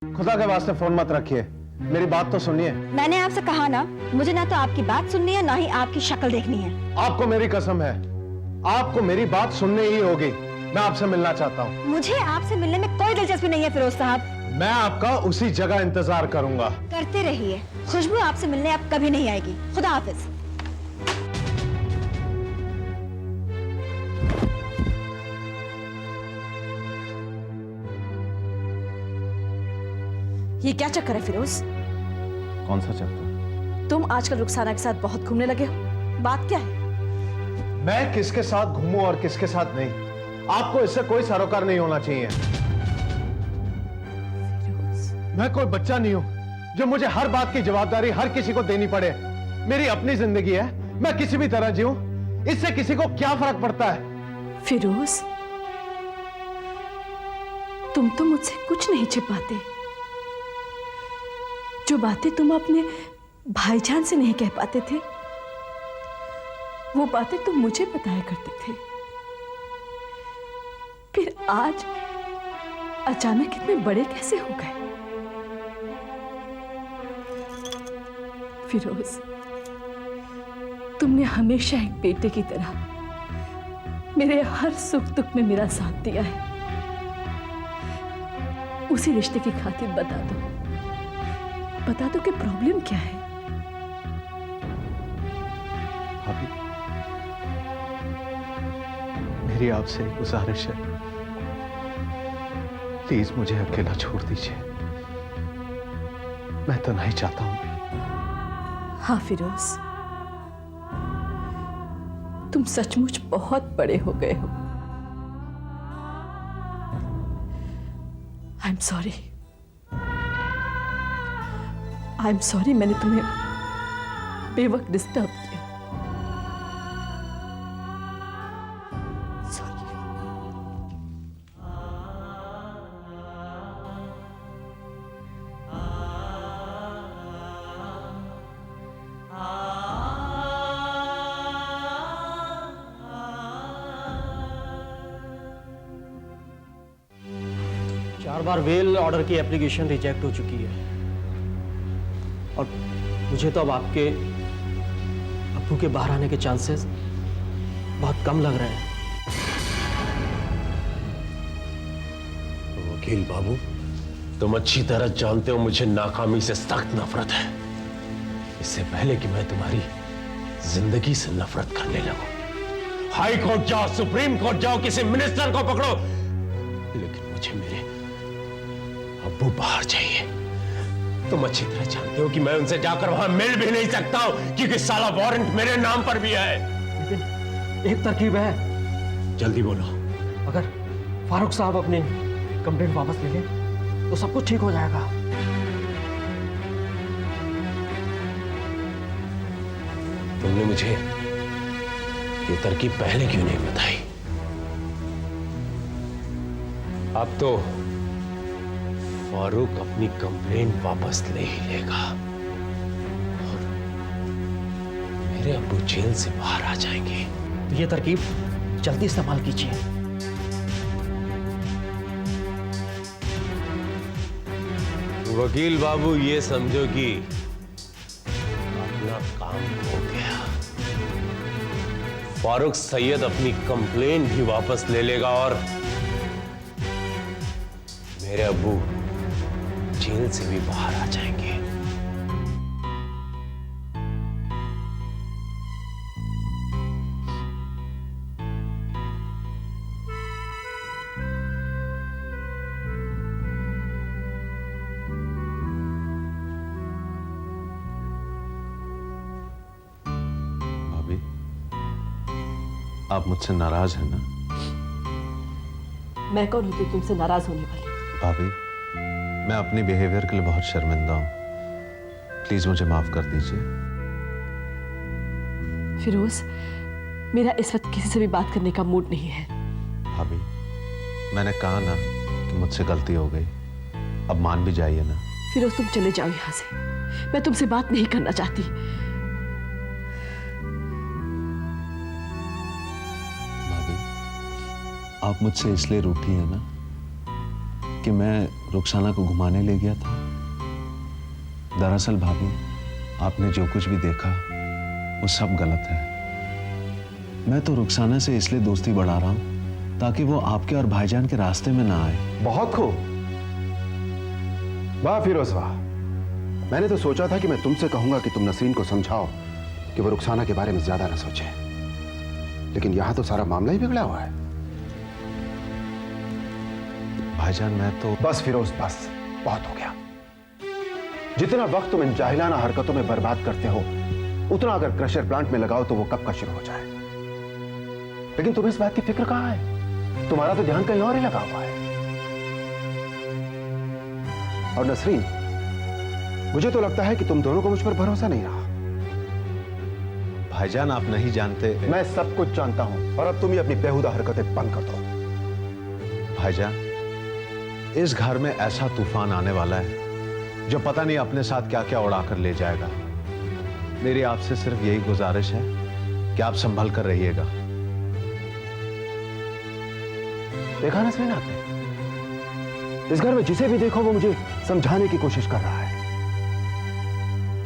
खुदा के वास्ते फोन मत रखिए, मेरी बात तो सुनिए। मैंने आपसे कहा ना, मुझे ना तो आपकी बात सुननी है ना ही आपकी शक्ल देखनी है। आपको मेरी कसम है, आपको मेरी बात सुननी ही होगी। मैं आपसे मिलना चाहता हूँ। मुझे आपसे मिलने में कोई दिलचस्पी नहीं है फिरोज साहब। मैं आपका उसी जगह इंतजार करूंगा। करते रहिए, खुशबू आपसे मिलने अब कभी नहीं आएगी। खुदा हाफिज। ये क्या चक्कर है फिरोज? कौन सा चक्कर? तुम आजकल रुखसाना के साथ बहुत घूमने लगे हो, बात क्या है? मैं किसके साथ घूमूं और किसके साथ नहीं, आपको इससे कोई सरोकार नहीं होना चाहिए। मैं कोई बच्चा नहीं हूं जो मुझे हर बात की जवाबदारी हर किसी को देनी पड़े। मेरी अपनी जिंदगी है, मैं किसी भी तरह जीऊं, इससे किसी को क्या फर्क पड़ता है? फिरोज, तुम तो मुझसे कुछ नहीं छिपाते। जो बातें तुम अपने भाईजान से नहीं कह पाते थे, वो बातें तुम मुझे बताया करते थे। फिर आज अचानक इतने बड़े कैसे हो गए? फिरोज, तुमने हमेशा एक बेटे की तरह मेरे हर सुख दुख में मेरा साथ दिया है। उसी रिश्ते की खातिर बता दो कि प्रॉब्लम क्या है? भाभी, मेरी आपसे एक गुजारिश है, प्लीज मुझे अकेला छोड़ दीजिए। मैं तो नहीं चाहता हूं। हाँ फिरोज, तुम सचमुच बहुत बड़े हो गए हो। आई एम सॉरी मैंने तुम्हें बेवक्त डिस्टर्ब किया। सॉरी। चार बार बेल ऑर्डर की एप्लीकेशन रिजेक्ट हो चुकी है और मुझे तो अब आपके अब्बू के बाहर आने के चांसेस बहुत कम लग रहे हैं। वकील बाबू, तुम अच्छी तरह जानते हो मुझे नाकामी से सख्त नफरत है। इससे पहले कि मैं तुम्हारी जिंदगी से नफरत करने लगूं, हाई कोर्ट जाओ, सुप्रीम कोर्ट जाओ, किसी मिनिस्टर को पकड़ो, लेकिन मुझे मेरे अब्बू बाहर चाहिए। तुम अच्छी तरह जानते हो कि मैं उनसे जाकर वहां मिल भी नहीं सकता हूं, क्योंकि साला वारंट मेरे नाम पर भी है। लेकिन एक तरकीब है। जल्दी बोलो। अगर फारूक साहब अपने कंप्लेंट वापस ले लें तो सब कुछ ठीक हो जाएगा। तुमने मुझे ये तरकीब पहले क्यों नहीं बताई? अब तो फारूक अपनी कंप्लेंट वापस ले ही लेगा और मेरे अब्बू जेल से बाहर आ जाएंगे। तो ये तरकीब जल्दी इस्तेमाल कीजिए। वकील बाबू, ये समझो कि अपना काम हो गया। फारूक सैयद अपनी कंप्लेंट भी वापस ले लेगा और मेरे अब्बू जेल से भी बाहर आ जाएंगे। भाभी, आप मुझसे नाराज हैं ना? मैं कौन होती तुमसे नाराज होने वाली? भाभी, मैं अपनी बिहेवियर के लिए बहुत शर्मिंदा हूं, प्लीज मुझे माफ कर दीजिए। फिरोज, मेरा इस वक्त किसी से भी बात करने का मूड नहीं है। भाभी, मैंने कहा ना कि मुझसे गलती हो गई, अब मान भी जाइए ना। फिरोज, तुम चले जाओ यहां से, मैं तुमसे बात नहीं करना चाहती। भाभी, आप मुझसे इसलिए रूठी हैं ना कि मैं रुखसाना को घुमाने ले गया था। दरअसल भाभी, आपने जो कुछ भी देखा वो सब गलत है। मैं तो रुखसाना से इसलिए दोस्ती बढ़ा रहा हूं ताकि वो आपके और भाईजान के रास्ते में ना आए। बहुत खूब, वाह फिरोज वाह। मैंने तो सोचा था कि मैं तुमसे कहूंगा कि तुम नसरीन को समझाओ कि वो रुखसाना के बारे में ज्यादा न सोचे, लेकिन यहां तो सारा मामला ही बिगड़ा हुआ है। भाईजान मैं तो बस फिरोज बस, बहुत हो गया। जितना वक्त तुम इन जाहिलाना हरकतों में बर्बाद करते हो, उतना अगर क्रशर प्लांट में लगाओ तो वो कब का शुरू हो जाए। लेकिन तुम्हें इस बात की फिक्र कहां है? तुम्हारा तो ध्यान कहीं और ही लगा हुआ है। और नसरीन, मुझे तो लगता है कि तुम दोनों को मुझ पर भरोसा नहीं रहा। भाईजान आप नहीं जानते। मैं सब कुछ जानता हूं, और अब तुम ये अपनी बेहुदा हरकतें बंद कर दो। भाईजान, इस घर में ऐसा तूफान आने वाला है जो पता नहीं अपने साथ क्या क्या उड़ा कर ले जाएगा। मेरी आपसे सिर्फ यही गुजारिश है कि आप संभल कर रहिएगा। देखा नसरीन आपने, इस घर में जिसे भी देखो वो मुझे समझाने की कोशिश कर रहा है,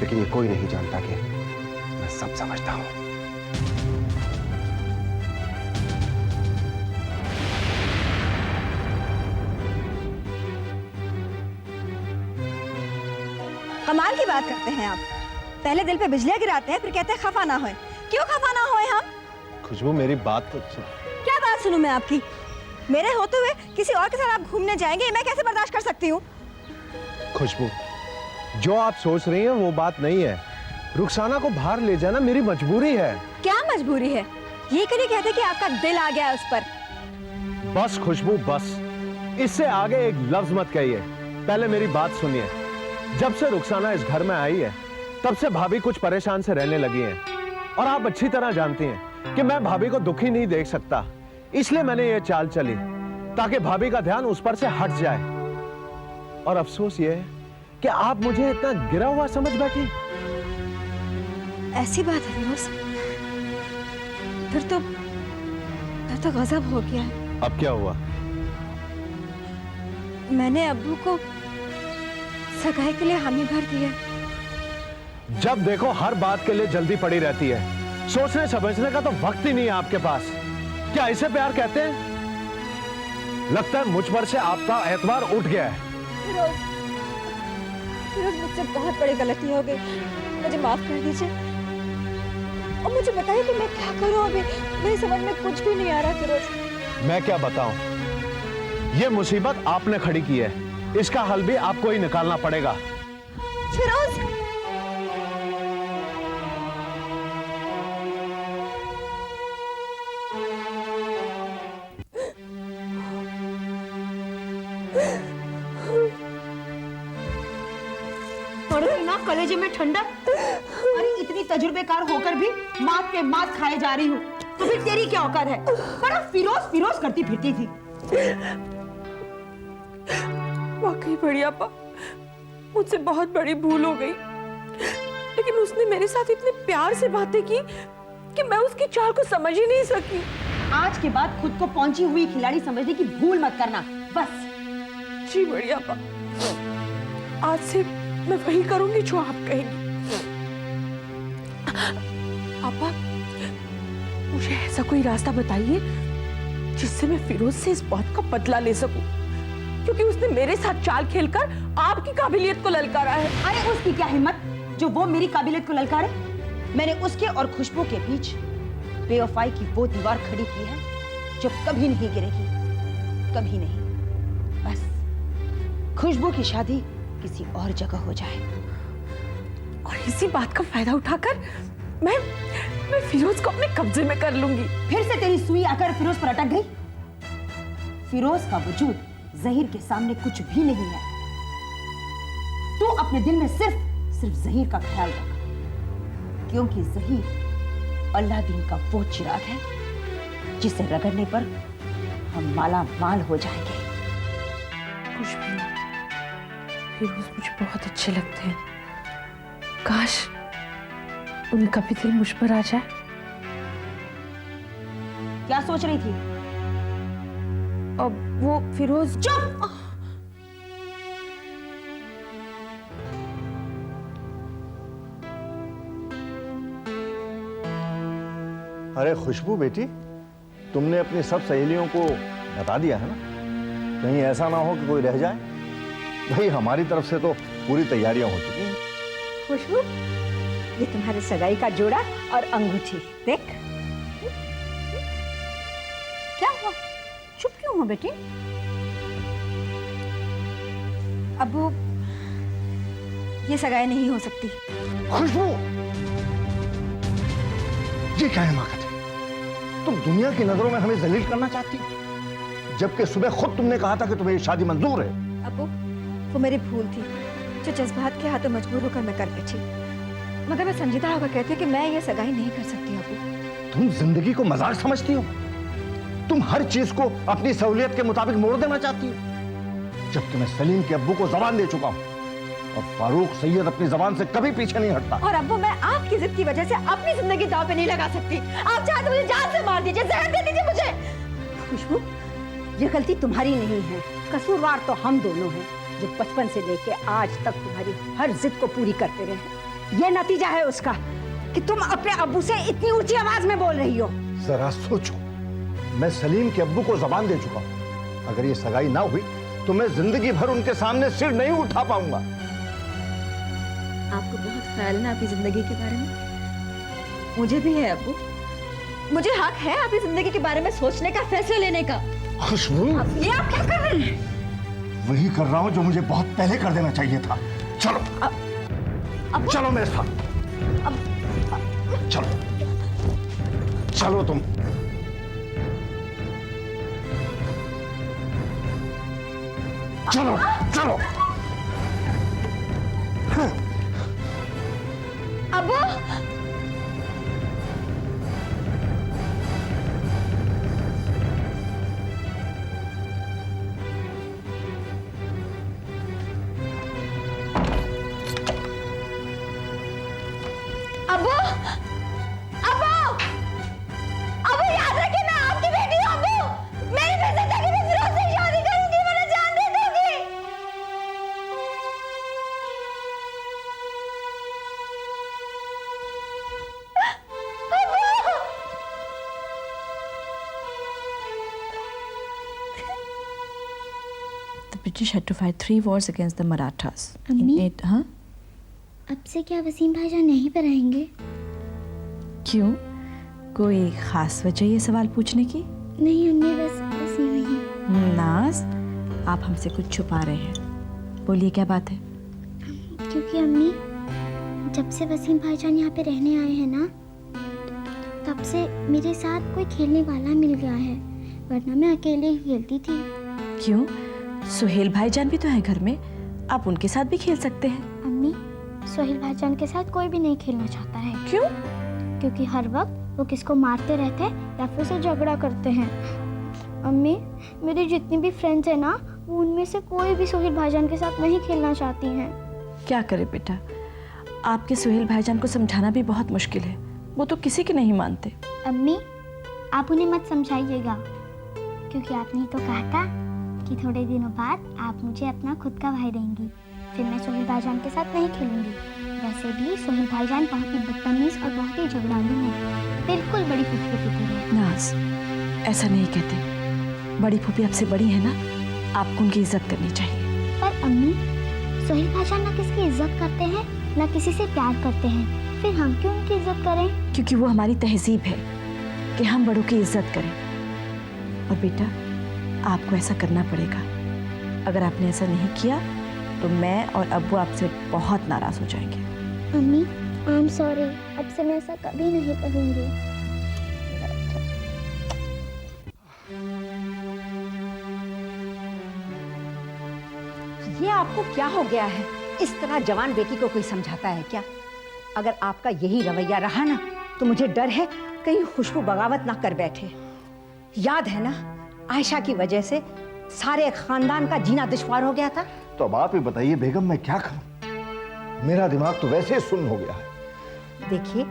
लेकिन ये कोई नहीं जानता कि मैं सब समझता हूं। कमाल की बात करते हैं आप। पहले दिल पे बिजलियां गिराते हैं, फिर कहते हैं खफा ना होए। क्यों खफा ना होए हम? खुशबू मेरी बात तो सुन। क्या बात सुनूं मैं आपकी? मेरे होते हुए किसी और के साथ आप घूमने जाएंगे, मैं कैसे बर्दाश्त कर सकती हूँ? खुशबू, जो आप सोच रही हैं वो बात नहीं है। रुखसाना को बाहर ले जाना मेरी मजबूरी है। क्या मजबूरी है? ये कभी कहते कि आपका दिल आ गया है उस पर। बस खुशबू बस, इससे आगे एक लफ्ज मत कहिए। पहले मेरी बात सुनिए। जब से रुखसाना इस घर में आई है, तब से भाभी कुछ परेशान से रहने लगी हैं। और आप अच्छी तरह जानती हैं कि मैं भाभी को दुखी नहीं देख सकता। इसलिए मैंने ये चाल चली ताकि भाभी का ध्यान उस पर से हट जाए। और अफसोस ये है कि आप मुझे इतना गिरा हुआ समझ बैठी। ऐसी बात है फिरोज, फिर तो गजब हो गया है। अब क्या हुआ? मैंने अब्बू को सगाई के लिए हामी भर दी है। जब देखो हर बात के लिए जल्दी पड़ी रहती है। सोचने समझने का तो वक्त ही नहीं है आपके पास। क्या इसे प्यार कहते हैं? लगता है मुझ पर से आपका एतबार उठ गया है। फिरोज मुझसे बहुत बड़ी गलती हो गई, मुझे माफ कर दीजिए। और मुझे बताइए कि मैं क्या करूं अभी? मेरी समझ में कुछ भी नहीं आ रहा फिरोज। मैं क्या बताऊं? ये मुसीबत आपने खड़ी की है, इसका हल भी आपको ही निकालना पड़ेगा। फिरोज, कलेजे में ठंडक। अरे इतनी तजुर्बेकार होकर भी मात पे मात खाए जा रही हूँ, तो फिर तेरी क्या औकात है? बड़ा फिरोज फिरोज करती फिरती थी। वाकई बड़ी आपा, मुझसे बहुत बड़ी भूल हो गई। लेकिन उसने मेरे साथ इतने प्यार से बातें की कि मैं उसकी चाल को समझ ही नहीं सकी। आज के बाद खुद को पहुंची हुई खिलाड़ी समझने की भूल मत करना, बस। जी बड़ी आपा, आज से मैं वही करूंगी जो आप कहेंगी। आपा, मुझे ऐसा कोई रास्ता बताइए जिससे मैं फिरोज से इस बात का बदला ले सकूं, क्योंकि उसने मेरे साथ चाल खेलकर आपकी काबिलियत को ललकारा है। अरे उसकी क्या हिम्मत जो वो मेरी काबिलियत को ललकारे? मैंने उसके और खुशबू के बीच बेवफाई की वो दीवार खड़ी की है जो कभी नहीं गिरेगी, कभी नहीं। बस खुशबू की शादी किसी और जगह हो जाए। और इसी बात का फायदा उठाकर मैं फिरोज को अपने कब्जे में कर लूंगी। फिर से तेरी सुई आकर फिरोज पर अटक गई। फिरोज का वजूद जहीर के सामने कुछ भी नहीं है। तू अपने दिल में सिर्फ जहीर का ख्याल रख, क्योंकि जहीर अल्लादीन का वो चिराग है जिसे रगड़ने पर हम माला माल हो जाएंगे। खुशबू, फिरोज मुझे बहुत अच्छे लगते हैं। काश उनका भी दिल मुझ पर आ जाए। क्या सोच रही थी? अब वो फिरोज। चुप! अरे खुशबू बेटी, तुमने अपनी सब सहेलियों को बता दिया है ना? कहीं ऐसा ना हो कि कोई रह जाए। भाई हमारी तरफ से तो पूरी तैयारियां हो चुकी हैं। खुशबू, ये तुम्हारे सगाई का जोड़ा और अंगूठी देख। क्या हुआ, चुप क्यों हो बेटी? अबू, ये सगाई नहीं हो सकती। खुशबू, ये क्या हिमाकत है? तुम दुनिया की नजरों में हमें जलील करना चाहती हो, जबकि सुबह खुद तुमने कहा था कि तुम्हें ये शादी मंजूर है। अबू, वो मेरी भूल थी जो जज्बात के हाथों मजबूर होकर मैं कर बैठी, मगर मैं संजीदा होकर कहती हूँ कि मैं ये सगाई नहीं कर सकती। अबू, तुम जिंदगी को मजाक समझती हो? तुम हर चीज को अपनी सहूलियत के मुताबिक मोड़ देना चाहती हो, जबकि मैं सलीम के अब्बू को जबान दे चुका हूं और फारूक सैयद अपनी जबान से कभी पीछे नहीं हटता। और अब्बू, मैं आपकी जिद की वजह से अपनी जिंदगी दांव पे नहीं लगा सकती। आप चाहे तो मुझे जान से मार दीजिए, जहर दे दीजिए मुझे। खुशबू, ये गलती तुम्हारी नहीं है, कसूरवार तो हम दोनों हैं, जो बचपन से लेके आज तक तुम्हारी हर जिद को पूरी करते रहे। ये नतीजा है उसका कि तुम अपने अब्बू से इतनी ऊंची आवाज में बोल रही हो। जरा सोचो, मैं सलीम के अब्बू को जबान दे चुका हूं। अगर ये सगाई ना हुई तो मैं जिंदगी भर उनके सामने सिर नहीं उठा पाऊंगा। आपको बहुत ख्याल है ना आपकी जिंदगी के बारे में? मुझे भी है अब्बू, मुझे हक है आपकी जिंदगी के बारे में सोचने का, फैसले लेने का। खुशबू, ये आप क्या कर रहे हैं? वही कर रहा हूं जो मुझे बहुत पहले कर देना चाहिए था। चलो चलो मेरे साथ, चलो चलो तुम। चलो चलो। अब्बू, अब्बू, अब्बू, अब्बू याद रखिए मैं आपकी बेटी हूँ। अब्बू, मेरी जिंदगी में फिरोज से शादी करूंगी, मैंने जान दे दूंगी। The British had to fight 3 wars against the Marathas. अम्मी? हाँ? अब से क्या वसीम भाईजान यहीं पर रहेंगे? क्यों? कोई खास वजह ये सवाल पूछने की? नहीं अम्मी, बस यूं ही। नाज, आप हमसे कुछ छुपा रहे हैं। बोलिए क्या बात है? क्योंकि अम्मी, जब से वसीम भाईजान यहाँ पे रहने आए हैं ना, तब से मेरे साथ कोई खेलने वाला मिल गया है, वरना मैं अकेले ही खेलती थी। क्यों? सुहेल भाईजान भी तो है घर में, आप उनके साथ भी खेल सकते हैं। अम्मी, सोहेल भाईजान के साथ कोई भी नहीं खेलना चाहता है। क्यों? क्योंकि हर वक्त वो किसको मारते रहते हैं या फिर से झगड़ा करते हैं। अम्मी, मेरी जितनी भी फ्रेंड्स हैं ना, वो उनमें से कोई भी सोहेल भाईजान के साथ नहीं खेलना चाहती हैं। क्या करे बेटा, आपके सुहेल भाईजान को समझाना भी बहुत मुश्किल है, वो तो किसी की नहीं मानते। अम्मी, आप उन्हें मत समझाइएगा, क्योंकि आपने तो कहा था कि थोड़े दिनों बाद आप मुझे अपना खुद का भाई देंगी, फिर मैं सोहेल भाईजान के साथ नहीं खेलूंगी। वैसे भी सोहेल भाईजान बहुत ही बदतमीज और बहुत ही झगड़ालू हैं, बिल्कुल बड़ी फूफी की तरह। नाज, ऐसा नहीं कहते, बड़ी फूफी आपसे बड़ी है ना, आपको उनकी इज्जत करनी चाहिए। पर अम्मी, सोहेल भाईजान ना किसकी इज्जत करते हैं ना किसी से प्यार करते हैं, फिर हम क्यों उनकी इज्जत करें? क्योंकि वो हमारी तहजीब है कि हम बड़ों की इज्जत करें। और बेटा, आपको ऐसा करना पड़ेगा। अगर आपने ऐसा नहीं किया तो मैं और अब्बू आपसे बहुत नाराज हो जाएंगे। अम्मी, आई एम सॉरी, अब से मैं ऐसा कभी नहीं करूंगी। ये आपको क्या हो गया है? इस तरह जवान बेटी को कोई समझाता है क्या? अगर आपका यही रवैया रहा ना, तो मुझे डर है कहीं खुशबू बगावत ना कर बैठे। याद है ना, आयशा की वजह से सारे खानदान का जीना दुश्वार हो गया था। तो अब आप ही बताइए बेगम, मैं क्या करूं? मेरा दिमाग तो वैसे ही सुन्न हो गया है। देखिए,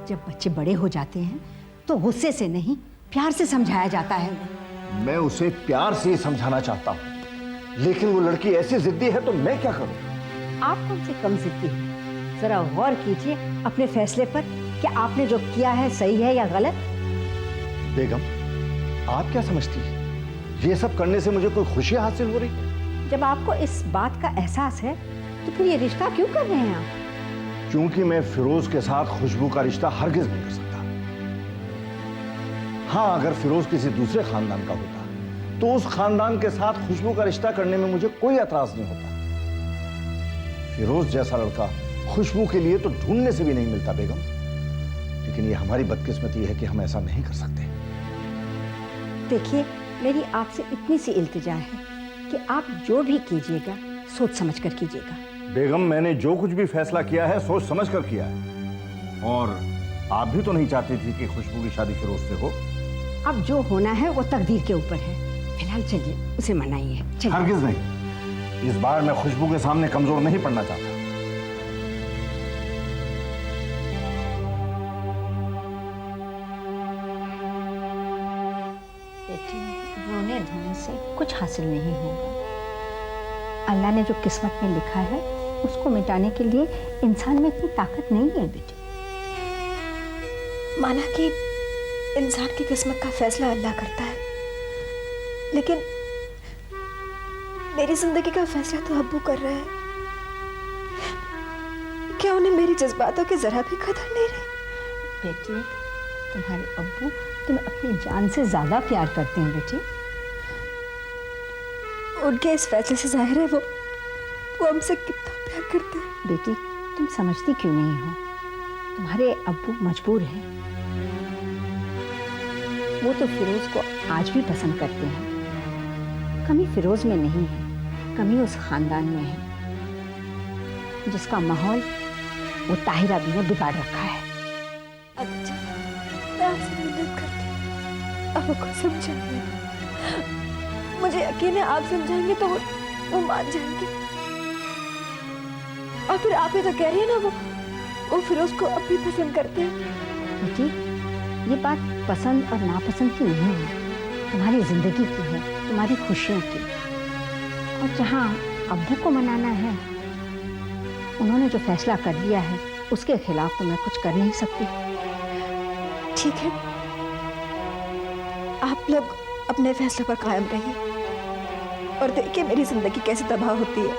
जब बच्चे बड़े हो जाते हैं तो गुस्से से नहीं, प्यार से समझाया जाता है। मैं उसे प्यार से ही समझाना चाहता हूँ, लेकिन वो लड़की ऐसी जिद्दी है तो मैं क्या करूं? आप कौन से कम जिद्दी हैं? जरा गौर कीजिए अपने फैसले पर कि आपने जो किया है सही है या गलत। बेगम, आप क्या समझती हैं? ये सब करने से मुझे कोई खुशी हासिल हो रही है? जब आपको इस बात का एहसास है तो फिर ये रिश्ता क्यों कर रहे हैं आप? क्योंकि मैं फिरोज के साथ खुशबू का रिश्ता हरगिज नहीं कर सकता। हाँ, अगर फिरोज किसी दूसरे खानदान का होता तो उस खानदान के साथ खुशबू का रिश्ता करने में मुझे कोई एतराज नहीं होता। फिरोज जैसा लड़का खुशबू के लिए तो ढूंढने से भी नहीं मिलता बेगम। लेकिन ये हमारी बदकिस्मती है कि हम ऐसा नहीं कर सकते। देखिए, मेरी आपसे इतनी सी इल्तिजा है कि आप जो भी कीजिएगा सोच समझ कर कीजिएगा। बेगम, मैंने जो कुछ भी फैसला किया है सोच समझ कर किया है। और आप भी तो नहीं चाहती थी कि खुशबू की शादी फिरोज से हो। अब जो होना है वो तकदीर के ऊपर है। फिलहाल चलिए उसे मनाइए। चलिए। हरगिज नहीं, इस बार मैं खुशबू के सामने कमजोर नहीं पड़ना चाहता। बेटी, रोने धोने से कुछ हासिल नहीं होगा। अल्लाह ने जो किस्मत में लिखा है उसको मिटाने के लिए इंसान में इतनी ताकत नहीं है बेटी। माना कि इंसान की किस्मत का फैसला अल्लाह करता है, लेकिन मेरी जिंदगी का फैसला तो अब्बू कर रहे हैं। क्या उन्हें मेरी जज्बातों की जरा भी कदर नहीं रही? बेटी, तुम्हारे अब्बू तुम्हें अपनी जान से ज्यादा प्यार करते हैं बेटी। उनके इस फैसले से जाहिर है वो हमसे कितना प्यार करते हैं। बेटी, तुम समझती क्यों नहीं हो? तुम्हारे अब्बू मजबूर हैं। वो तो फिरोज को आज भी पसंद करते हैं। कमी फिरोज में नहीं है, कमी उस खानदान में है जिसका माहौल वो ताहिरा भी ने बिगाड़ रखा है। अच्छा, मैं आपसे मिन्नत करती हूँ, अब को समझाइए। मुझे यकीन है आप समझाएंगे तो वो मान जाएंगे। और फिर आप ही तो कह रही है ना वो फिरोज को अब भी पसंद करते हैं। बेटी, ये बात पसंद और नापसंद की नहीं है, तुम्हारी जिंदगी की है, तुम्हारी खुशियों की। और जहाँ अब्बू को मनाना है, उन्होंने जो फैसला कर लिया है उसके खिलाफ तो मैं कुछ कर नहीं सकती। ठीक है, आप लोग अपने फैसले पर कायम रहिए और देखिए मेरी जिंदगी कैसे तबाह होती है।